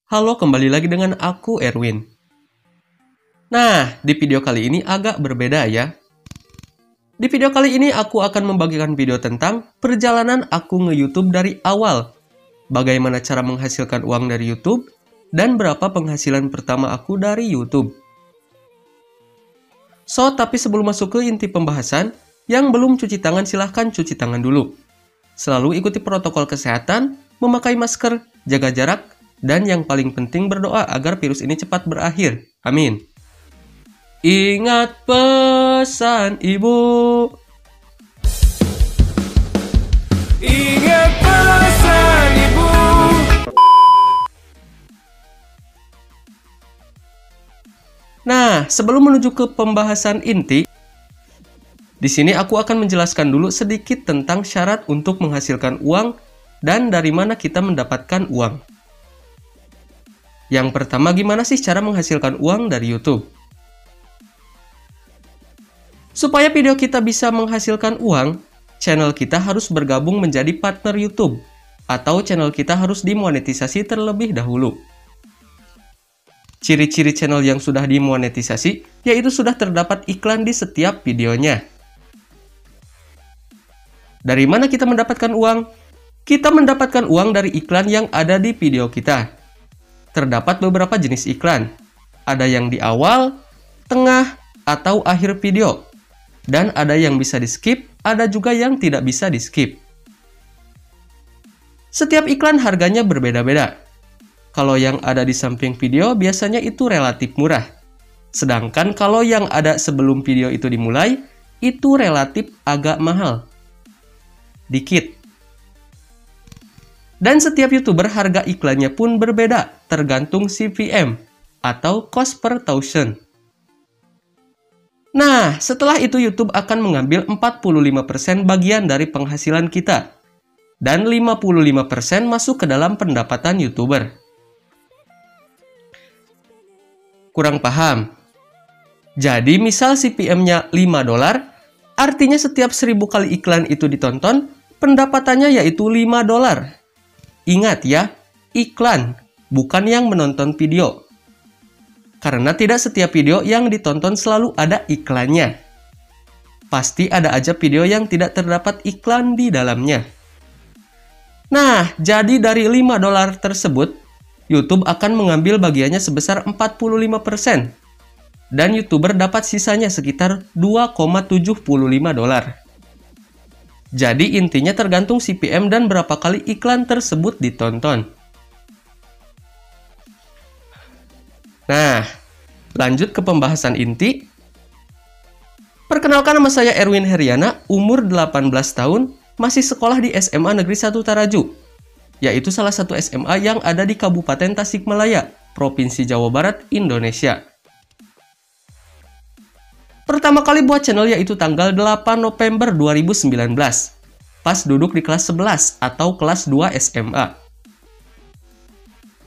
Halo, kembali lagi dengan aku, Erwin. Nah, di video kali ini agak berbeda ya. Di video kali ini aku akan membagikan video tentang perjalanan aku nge-YouTube dari awal. Bagaimana cara menghasilkan uang dari YouTube, dan berapa penghasilan pertama aku dari YouTube. Tapi sebelum masuk ke inti pembahasan, yang belum cuci tangan silahkan cuci tangan dulu. Selalu ikuti protokol kesehatan, memakai masker, jaga jarak, dan yang paling penting berdoa agar virus ini cepat berakhir. Amin. Ingat pesan ibu. Ingat pesan ibu. Nah, sebelum menuju ke pembahasan inti, di sini aku akan menjelaskan dulu sedikit tentang syarat untuk menghasilkan uang dan dari mana kita mendapatkan uang. Yang pertama, gimana sih cara menghasilkan uang dari YouTube? Supaya video kita bisa menghasilkan uang, channel kita harus bergabung menjadi partner YouTube, atau channel kita harus dimonetisasi terlebih dahulu. Ciri-ciri channel yang sudah dimonetisasi, yaitu sudah terdapat iklan di setiap videonya. Dari mana kita mendapatkan uang? Kita mendapatkan uang dari iklan yang ada di video kita. Terdapat beberapa jenis iklan. Ada yang di awal, tengah, atau akhir video. Dan ada yang bisa di-skip, ada juga yang tidak bisa di-skip. Setiap iklan harganya berbeda-beda. Kalau yang ada di samping video biasanya itu relatif murah. Sedangkan kalau yang ada sebelum video itu dimulai, itu relatif agak mahal. Dikit. Dan setiap YouTuber harga iklannya pun berbeda, tergantung CPM, atau cost per thousand. Nah, setelah itu YouTube akan mengambil 45% bagian dari penghasilan kita, dan 55% masuk ke dalam pendapatan YouTuber. Kurang paham? Jadi, misal CPM-nya $5, artinya setiap 1000 kali iklan itu ditonton, pendapatannya yaitu $5. Ingat ya, iklan, bukan yang menonton video. Karena tidak setiap video yang ditonton selalu ada iklannya. Pasti ada aja video yang tidak terdapat iklan di dalamnya. Nah, jadi dari $5 tersebut, YouTube akan mengambil bagiannya sebesar 45%. Dan YouTuber dapat sisanya sekitar $2,75. Jadi intinya tergantung CPM dan berapa kali iklan tersebut ditonton. Nah, lanjut ke pembahasan inti. Perkenalkan, nama saya Erwin Heriana, umur 18 tahun, masih sekolah di SMA Negeri 1 Taraju, yaitu salah satu SMA yang ada di Kabupaten Tasikmalaya, Provinsi Jawa Barat, Indonesia. Pertama kali buat channel yaitu tanggal 8 November 2019, pas duduk di kelas 11 atau kelas 2 SMA.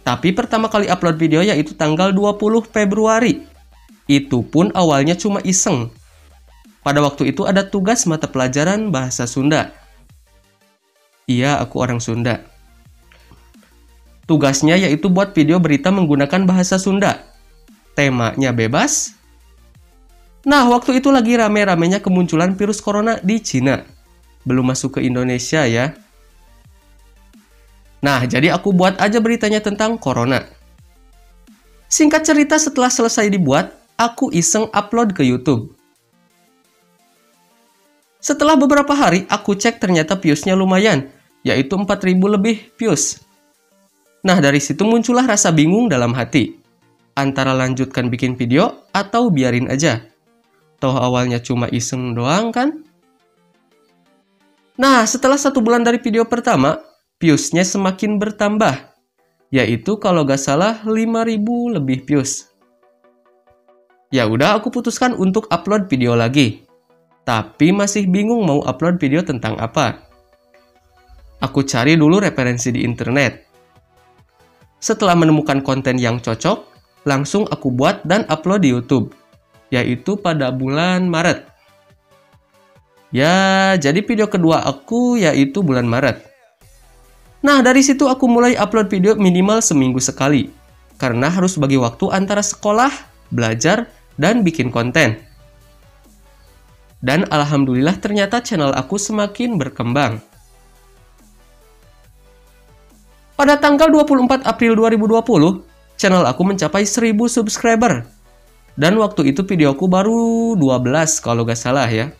Tapi pertama kali upload video yaitu tanggal 20 Februari. Itu pun awalnya cuma iseng. Pada waktu itu ada tugas mata pelajaran bahasa Sunda. Iya, aku orang Sunda. Tugasnya yaitu buat video berita menggunakan bahasa Sunda. Temanya bebas. Nah, waktu itu lagi rame-ramenya kemunculan virus corona di Cina. Belum masuk ke Indonesia ya. Nah, jadi aku buat aja beritanya tentang corona. Singkat cerita, setelah selesai dibuat, aku iseng upload ke YouTube. Setelah beberapa hari, aku cek ternyata viewsnya lumayan, yaitu 4000 lebih views. Nah, dari situ muncullah rasa bingung dalam hati. Antara lanjutkan bikin video atau biarin aja. Toh awalnya cuma iseng doang kan? Nah, setelah 1 bulan dari video pertama, viewsnya semakin bertambah. Yaitu kalau gak salah 5000 lebih views. Ya udah, aku putuskan untuk upload video lagi. Tapi masih bingung mau upload video tentang apa. Aku cari dulu referensi di internet. Setelah menemukan konten yang cocok, langsung aku buat dan upload di YouTube. Yaitu pada bulan Maret. Ya, jadi video kedua aku yaitu bulan Maret. Nah, dari situ aku mulai upload video minimal seminggu sekali. karena harus bagi waktu antara sekolah, belajar, dan bikin konten. Dan alhamdulillah ternyata channel aku semakin berkembang. Pada tanggal 24 April 2020, channel aku mencapai 1000 subscriber. Dan waktu itu videoku baru 12 kalau gak salah ya.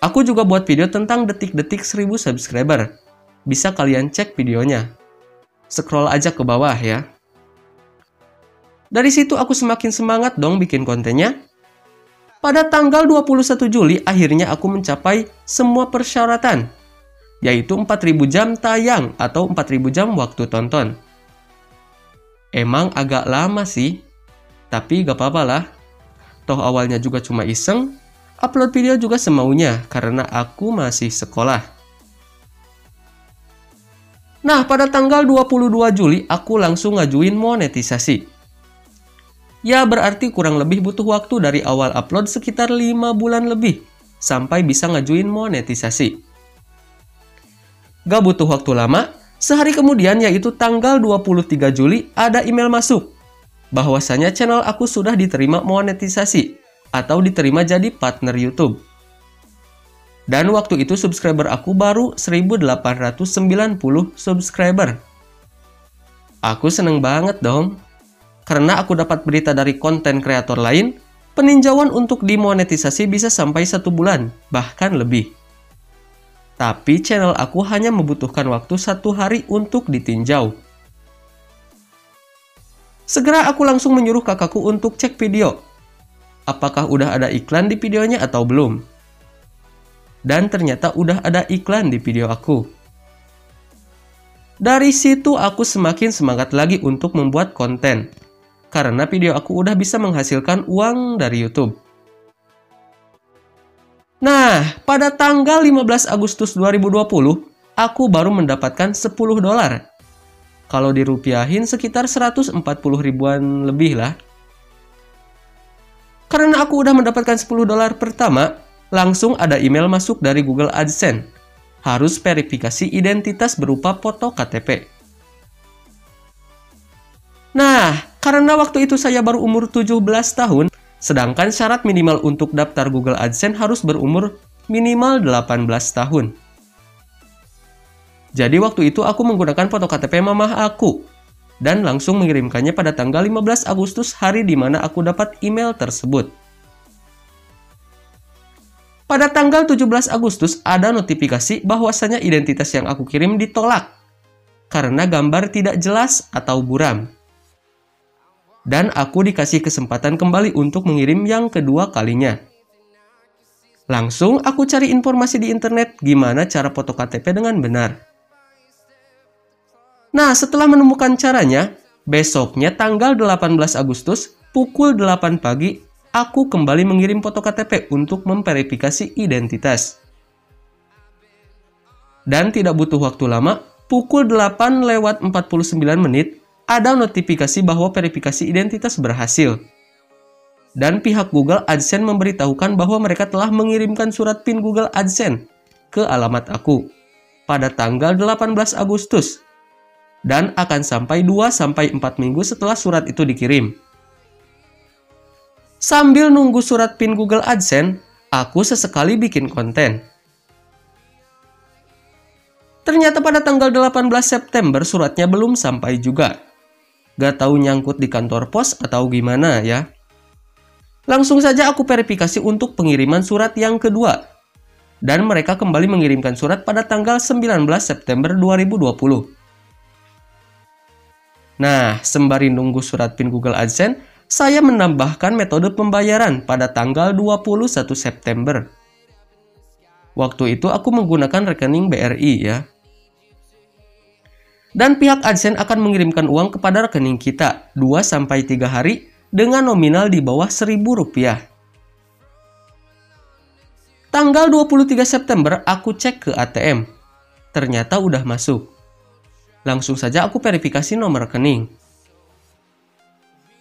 Aku juga buat video tentang detik-detik 1000 subscriber. Bisa kalian cek videonya. Scroll aja ke bawah ya. Dari situ aku semakin semangat dong bikin kontennya. Pada tanggal 21 Juli akhirnya aku mencapai semua persyaratan, yaitu 4000 jam tayang atau 4000 jam waktu tonton. Emang agak lama sih, tapi gak apa-apa lah. Toh awalnya juga cuma iseng, upload video juga semaunya karena aku masih sekolah. Nah, pada tanggal 22 Juli aku langsung ngajuin monetisasi. Ya berarti kurang lebih butuh waktu dari awal upload sekitar 5 bulan lebih sampai bisa ngajuin monetisasi. Gak butuh waktu lama, sehari kemudian yaitu tanggal 23 Juli ada email masuk bahwasanya channel aku sudah diterima monetisasi atau diterima jadi partner YouTube. Dan waktu itu subscriber aku baru 1890 subscriber. Aku seneng banget dong. Karena aku dapat berita dari konten kreator lain, peninjauan untuk dimonetisasi bisa sampai 1 bulan, bahkan lebih. Tapi channel aku hanya membutuhkan waktu 1 hari untuk ditinjau. Segera aku langsung menyuruh kakakku untuk cek video. Apakah udah ada iklan di videonya atau belum? Dan ternyata udah ada iklan di video aku. Dari situ aku semakin semangat lagi untuk membuat konten. Karena video aku udah bisa menghasilkan uang dari YouTube. Nah, pada tanggal 15 Agustus 2020, aku baru mendapatkan 10 dolar. Kalau dirupiahin sekitar 140 ribuan lebih lah. Karena aku udah mendapatkan 10 dolar pertama, langsung ada email masuk dari Google AdSense. Harus verifikasi identitas berupa foto KTP. Nah, karena waktu itu saya baru umur 17 tahun, sedangkan syarat minimal untuk daftar Google AdSense harus berumur minimal 18 tahun. Jadi waktu itu aku menggunakan foto KTP mamah aku, dan langsung mengirimkannya pada tanggal 15 Agustus, hari di mana aku dapat email tersebut. Pada tanggal 17 Agustus ada notifikasi bahwasanya identitas yang aku kirim ditolak, karena gambar tidak jelas atau buram. Dan aku dikasih kesempatan kembali untuk mengirim yang kedua kalinya. Langsung aku cari informasi di internet gimana cara foto KTP dengan benar. Nah, setelah menemukan caranya, besoknya tanggal 18 Agustus pukul 8 pagi, aku kembali mengirim foto KTP untuk memverifikasi identitas. Dan tidak butuh waktu lama, pukul 8:49 ada notifikasi bahwa verifikasi identitas berhasil. Dan pihak Google AdSense memberitahukan bahwa mereka telah mengirimkan surat PIN Google AdSense ke alamat aku pada tanggal 18 Agustus dan akan sampai 2-4 minggu setelah surat itu dikirim. Sambil nunggu surat PIN Google AdSense, aku sesekali bikin konten. Ternyata pada tanggal 18 September suratnya belum sampai juga. Gak tahu nyangkut di kantor pos atau gimana ya. Langsung saja aku verifikasi untuk pengiriman surat yang kedua. Dan mereka kembali mengirimkan surat pada tanggal 19 September 2020. Nah, sembari nunggu surat PIN Google AdSense, saya menambahkan metode pembayaran pada tanggal 21 September. Waktu itu aku menggunakan rekening BRI ya. Dan pihak AdSense akan mengirimkan uang kepada rekening kita 2-3 hari dengan nominal di bawah Rp1.000. Tanggal 23 September aku cek ke ATM. Ternyata udah masuk. Langsung saja aku verifikasi nomor rekening.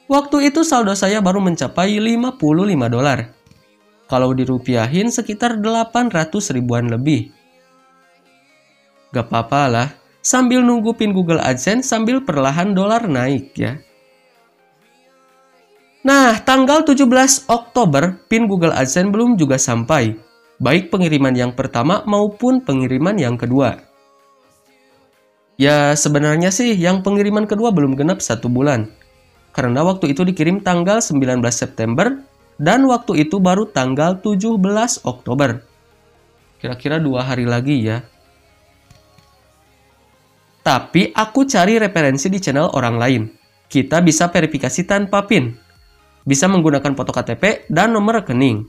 Waktu itu saldo saya baru mencapai 55 dolar. Kalau dirupiahin sekitar 800 ribuan lebih. Gak apa-apa lah. sambil nunggu pin Google AdSense sambil perlahan dolar naik ya. Nah, tanggal 17 Oktober pin Google AdSense belum juga sampai, baik pengiriman yang pertama maupun pengiriman yang kedua. Ya, sebenarnya sih yang pengiriman kedua belum genap 1 bulan. Karena waktu itu dikirim tanggal 19 September dan waktu itu baru tanggal 17 Oktober. Kira-kira 2 hari lagi ya. Tapi aku cari referensi di channel orang lain. Kita bisa verifikasi tanpa PIN. Bisa menggunakan foto KTP dan nomor rekening.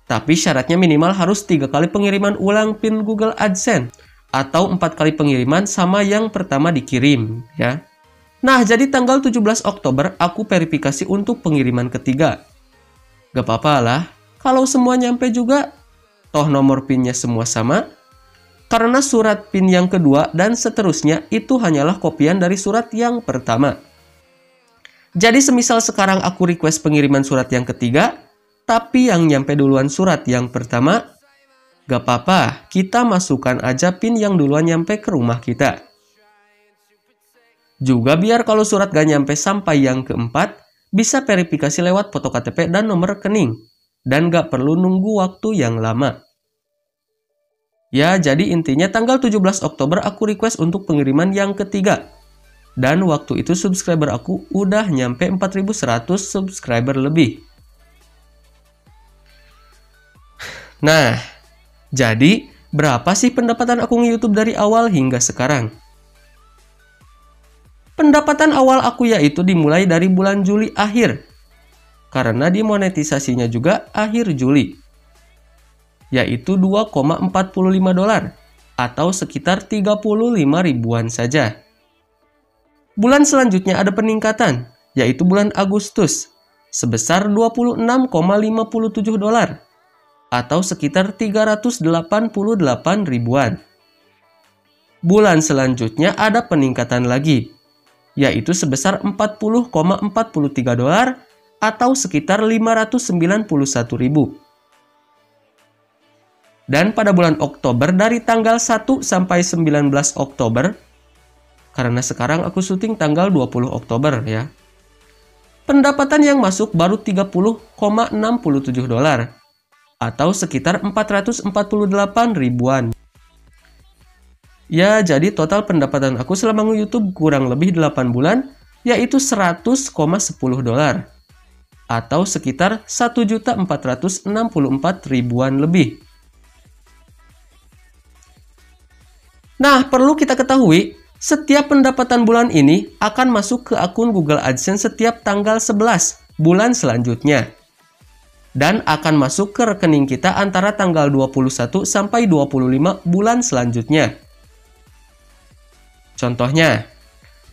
Tapi syaratnya minimal harus 3 kali pengiriman ulang PIN Google AdSense. Atau 4 kali pengiriman sama yang pertama dikirim ya. Nah, jadi tanggal 17 Oktober aku verifikasi untuk pengiriman ketiga. Gak apa-apa lah, kalau semua nyampe juga. Toh nomor PIN-nya semua sama. Karena surat PIN yang kedua dan seterusnya itu hanyalah kopian dari surat yang pertama. Jadi semisal sekarang aku request pengiriman surat yang ketiga, tapi yang nyampe duluan surat yang pertama, gak apa-apa, kita masukkan aja PIN yang duluan nyampe ke rumah kita. Juga biar kalau surat gak nyampe sampai yang keempat, bisa verifikasi lewat foto KTP dan nomor rekening. Dan gak perlu nunggu waktu yang lama. Ya, jadi intinya tanggal 17 Oktober aku request untuk pengiriman yang ketiga. Dan waktu itu subscriber aku udah nyampe 4100 subscriber lebih. Nah, jadi berapa sih pendapatan aku nge-YouTube dari awal hingga sekarang? Pendapatan awal aku yaitu dimulai dari bulan Juli akhir. Karena dimonetisasinya juga akhir Juli. Yaitu 2,45 dolar atau sekitar 35 ribuan saja. Bulan selanjutnya ada peningkatan, yaitu bulan Agustus, sebesar 26,57 dolar atau sekitar 388 ribuan. Bulan selanjutnya ada peningkatan lagi, yaitu sebesar 40,43 dolar atau sekitar 591 ribu. Dan pada bulan Oktober dari tanggal 1 sampai 19 Oktober, karena sekarang aku syuting tanggal 20 Oktober ya, pendapatan yang masuk baru 30,67 dolar atau sekitar 448 ribuan. Ya, jadi total pendapatan aku selama nge-YouTube kurang lebih 8 bulan yaitu 100,10 dolar atau sekitar 1.464 ribuan lebih. Nah, perlu kita ketahui, setiap pendapatan bulan ini akan masuk ke akun Google AdSense setiap tanggal 11 bulan selanjutnya. Dan akan masuk ke rekening kita antara tanggal 21 sampai 25 bulan selanjutnya. Contohnya,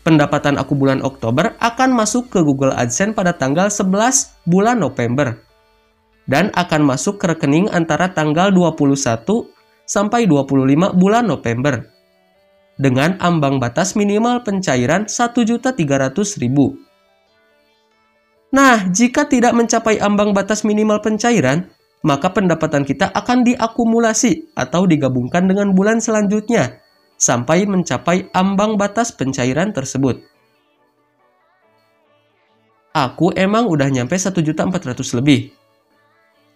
pendapatan aku bulan Oktober akan masuk ke Google AdSense pada tanggal 11 bulan November. Dan akan masuk ke rekening antara tanggal 21 sampai 25 bulan November. Dengan ambang batas minimal pencairan 1.300.000. Nah, jika tidak mencapai ambang batas minimal pencairan, maka pendapatan kita akan diakumulasi atau digabungkan dengan bulan selanjutnya sampai mencapai ambang batas pencairan tersebut. Aku emang udah nyampe 1.400.000 lebih.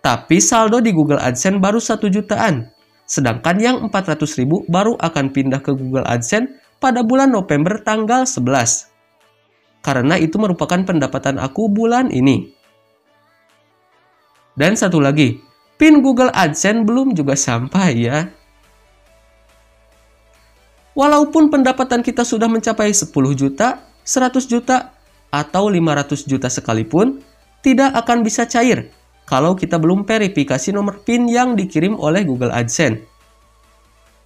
Tapi saldo di Google AdSense baru 1 jutaan. Sedangkan yang 400.000 baru akan pindah ke Google AdSense pada bulan November tanggal 11. Karena itu merupakan pendapatan aku bulan ini. Dan satu lagi, PIN Google AdSense belum juga sampai ya. Walaupun pendapatan kita sudah mencapai 10 juta, 100 juta, atau 500 juta sekalipun, tidak akan bisa cair kalau kita belum verifikasi nomor PIN yang dikirim oleh Google AdSense.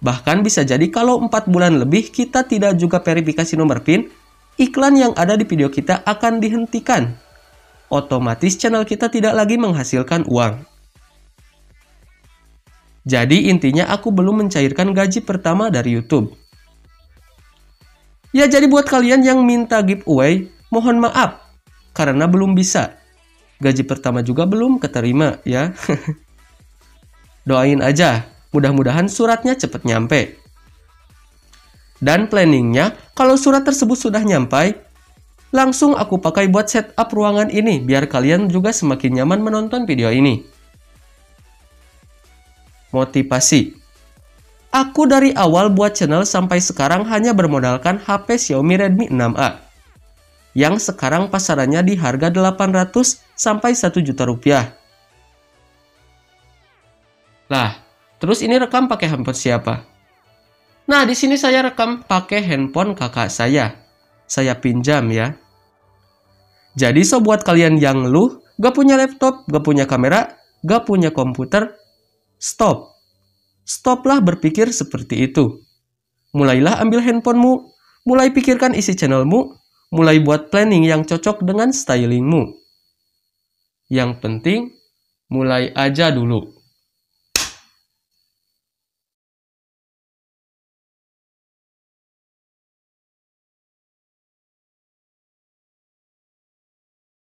Bahkan bisa jadi kalau 4 bulan lebih kita tidak juga verifikasi nomor PIN, iklan yang ada di video kita akan dihentikan. Otomatis channel kita tidak lagi menghasilkan uang. Jadi intinya aku belum mencairkan gaji pertama dari YouTube. Ya, jadi buat kalian yang minta giveaway, mohon maaf karena belum bisa. Gaji pertama juga belum keterima ya. Doain aja, mudah-mudahan suratnya cepat nyampe. Dan planningnya, kalau surat tersebut sudah nyampai, langsung aku pakai buat setup ruangan ini biar kalian juga semakin nyaman menonton video ini. Motivasi. Aku dari awal buat channel sampai sekarang hanya bermodalkan HP Xiaomi Redmi 6A. Yang sekarang pasarannya di harga 800 sampai 1 juta rupiah. Lah, terus ini rekam pakai handphone siapa? Nah, di sini saya rekam pakai handphone kakak saya. Saya pinjam ya. Jadi so buat kalian yang gak punya laptop, gak punya kamera, gak punya komputer, stop. Stoplah berpikir seperti itu. Mulailah ambil handphonemu, mulai pikirkan isi channelmu, mulai buat planning yang cocok dengan stylingmu. Yang penting, mulai aja dulu.